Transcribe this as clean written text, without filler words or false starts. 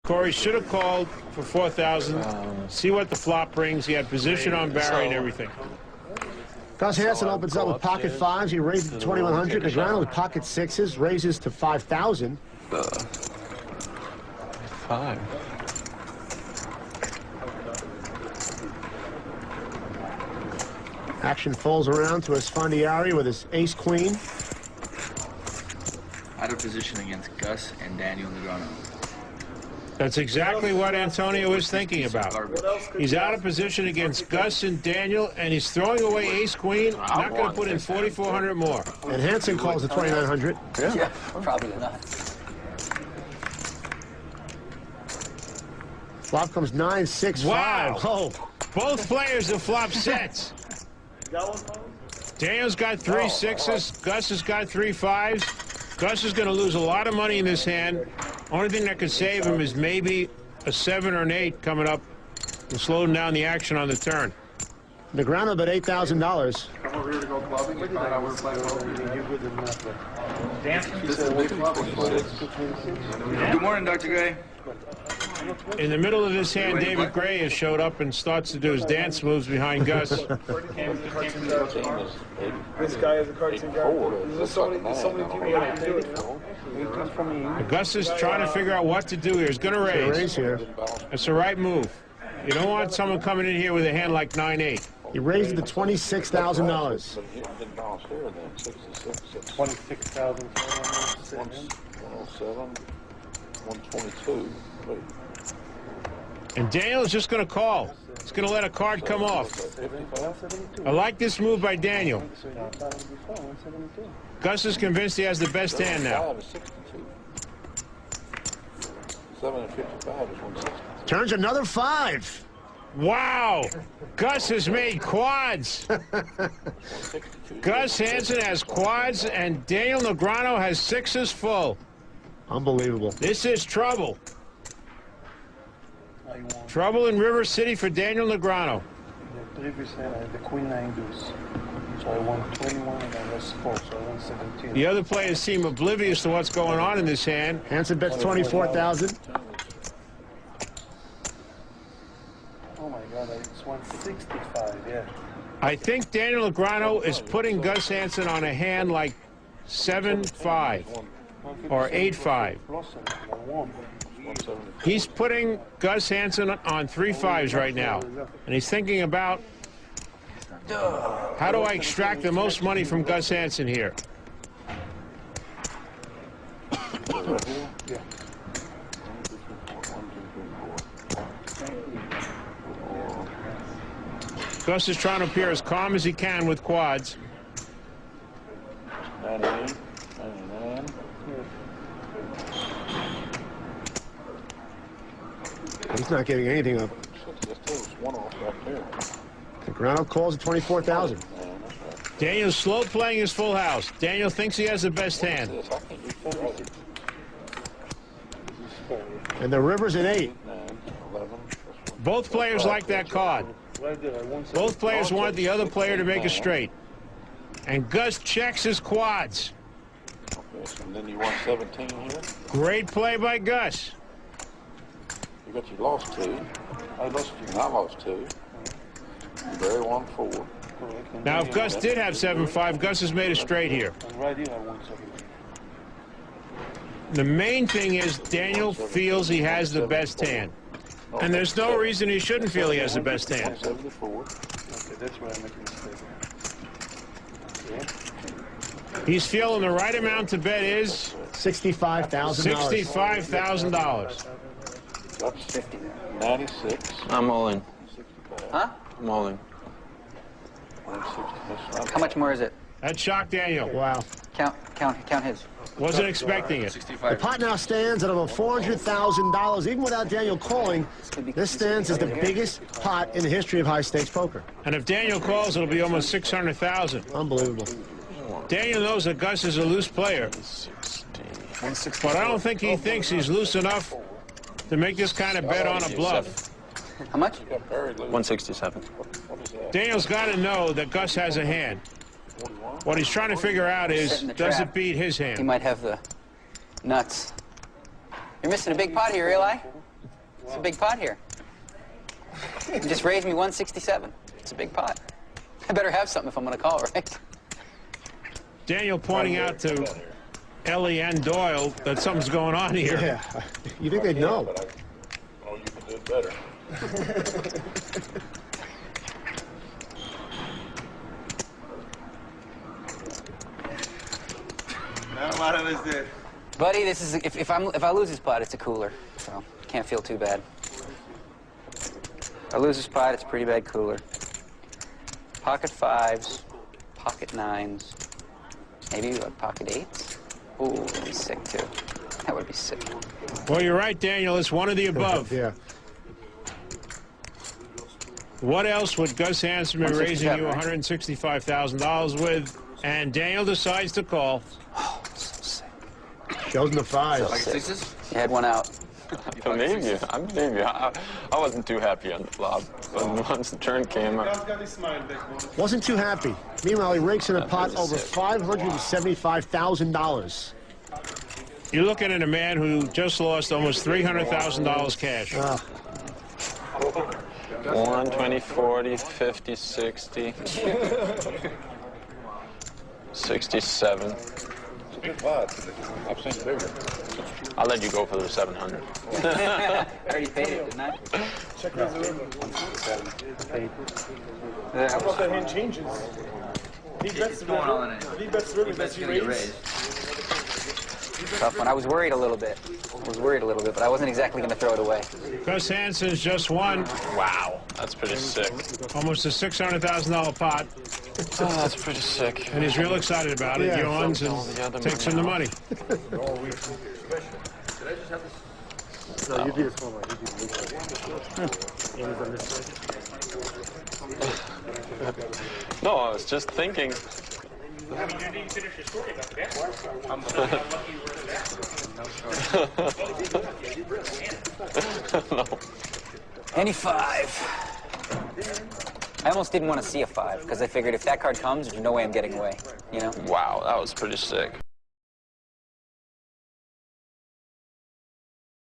Corey should have called for 4,000. See what the flop brings. He had position on Barry and everything. Gus Hansen opens up with pocket fives. He raises to 2,100. Negreanu with pocket sixes raises to 5,000. 5. Action folds around to Esfandiari with his ace-queen. Out of position against Gus and Daniel Negreanu. That's exactly what Antonio is thinking about. He's out of position against Gus and Daniel, and he's throwing away ace-queen. Not going to put in 4,400 more. And Hansen calls at 2,900. Yeah, probably not. Flop comes 9, 6, 5. Wow. Oh. Both players have flopped sets. Daniel's got 3 sixes. Gus has got 3 fives. Gus is going to lose a lot of money in this hand. Only thing that could save him is maybe a 7 or an 8 coming up and slowing down the action on the turn. Negreanu bet $8,000. Come over here to go clubbing. You find out we're playing Good morning, Dr. Gray. In the middle of this hand, David Gray has showed up and starts to do his dance moves behind Gus. This guy is a cartoon guy. There's so many people that can do it, you know? Gus is trying to figure out what to do here. He's going to raise. Here. That's the right move. You don't want someone coming in here with a hand like 9-8. He raised it to $26,000. 26,000. 122. And Daniel is just going to call. He's going to let a card come off. I like this move by Daniel. Gus is convinced he has the best hand now. 755 is 160. Turns another 5. Wow! Gus has made quads. Gus Hansen has quads, and Daniel Negreanu has sixes full. Unbelievable. This is trouble. Trouble in River City for Daniel Negreanu. The previous hand, I had the queen 9 deuce. So I won 21 and I lost 4, so I won 17. The other players seem oblivious to what's going on in this hand. Hansen bets 24,000. Oh my God, it's 165, yeah. I think Daniel Negreanu is putting Gus Hansen on a hand like 7-5 or 8-5. He's putting Gus Hansen on 3 5s right now, and he's thinking about how do I extract the most money from Gus Hansen here. Gus is trying to appear as calm as he can with quads. 98, 99. He's not giving anything up. Negreanu calls at 24,000. Daniel's slow playing his full house. Daniel thinks he has the best hand. And the river's at 8. Both players like that card. Both players want the other player to make a straight. And Gus checks his quads. And then you won 17 here. Great play by Gus. You got you lost 2. I lost 2. And I lost 2. Barry won 4. Now, if Gus did have 7-5, Gus has made a straight here. And right here I won 17. The main thing is Daniel feels he has the best hand. And there's no reason he shouldn't feel he has the best hand. 74. Okay, that's where I make a mistake. Okay. He's feeling the right amount to bet is $65,000. $65,000. That's 96. I'm all in. Huh? I'm all in. How much more is it? That shocked Daniel. Wow. Count his. Wasn't expecting it. The pot now stands at about $400,000. Even without Daniel calling, this stands as the biggest pot in the history of high-stakes poker. And if Daniel calls, it'll be almost $600,000. Unbelievable. Daniel knows that Gus is a loose player. But I don't think he thinks he's loose enough to make this kind of bet on a bluff. How much? 167. Daniel's got to know that Gus has a hand. What he's trying to figure out is, does it beat his He hand? might have the nuts. You're missing a big pot here, Eli. It's a big pot here. You just raised me 167. It's a big pot. I better have something if I'm going to call, right? Daniel pointing out to Ellie and Doyle that something's going on here. Yeah. You think they'd know? But I know you can do it better. Buddy, this is if I lose this pot, it's a cooler, so can't feel too bad. If I lose this pot, it's a pretty bad cooler. Pocket 5s, pocket 9s, maybe a pocket 8s. Ooh, that'd be sick too. That would be sick. Well, you're right, Daniel. It's one of the above. Yeah. What else would Gus Hansen be raising you $165,000 with? And Daniel decides to call. Oh, so sick. Shows in the fives. Like sixes? You had one out. I believe you. I believe you. I wasn't too happy on the flop, but once the turn came up. Wasn't too happy. Meanwhile, he rakes in a pot over $575,000. You're looking at a man who just lost almost $300,000 cash. 1, 20, 40, 50, 60, 67. Big pot. I've seen bigger. I'll let you go for the 700. I already paid it, didn't I? Check raise the river. How about that hand changes? He bets the river. He bets the river. Does he raise? Tough one. I was worried a little bit. But I wasn't exactly going to throw it away. Gus Hansen's just won. Wow, that's pretty sick. Almost a $600,000 pot. Oh, that's pretty sick. And he's real excited about it. Yeah. Yawns and takes in the money. No, you do this one. No, I was just thinking. I mean, you didn't finish your story about that. I'm No. Any 5. I almost didn't want to see a 5 because I figured if that card comes, there's no way I'm getting away. You know? Wow, that was pretty sick.